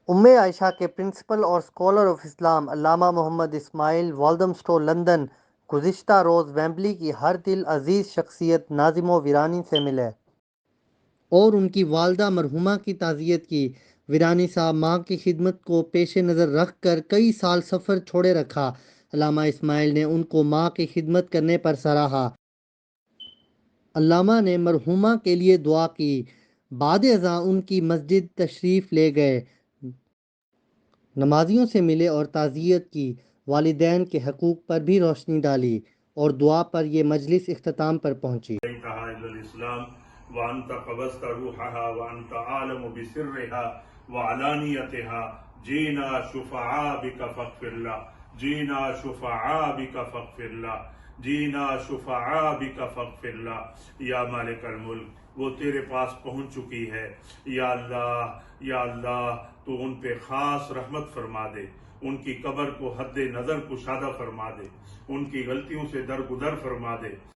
ام عائشہ کے پرنسپل اور scholar of Islam Allama Muhammad Ismail والدمسٹو London گزشتہ روز ویمبلی کی ہر دل عزیز شخصیت ناظم و ویرانی سے ملے اور ان کی والدہ مرحومہ کی تعزیت کی۔ ویرانی صاحب ماں کی خدمت کو پیش نظر رکھ کر کئی سال سفر چھوڑے رکھا۔ علامہ اسماعیل نے ان کو ماں کی خدمت کرنے پر سراہا۔ علامہ نے مرحومہ کے لیے دعا کی۔ بعد ازاں ان کی مسجد تشریف لے گئے، نمازیوں سے ملے اور تعزیت کی، والدین کے حقوق پر بھی روشنی ڈالی اور دعا پر یہ مجلس اختتام پر پہنچی۔ وأنت قبضت روحها وأنت عالم بسرها وعلانيتها جينا شفعاء بك فاغفر لها جينا شفعاء بك فاغفر لها جينا شفعاء بك فاغفر لها یا مالک الملک، وہ تیرے پاس پہنچ چکی ہے۔ یا اللہ تو ان پہ خاص رحمت فرما دے، ان کی قبر کو حد نظر کشادہ فرما دے، ان کی غلطیوں سے درگزر فرما دے۔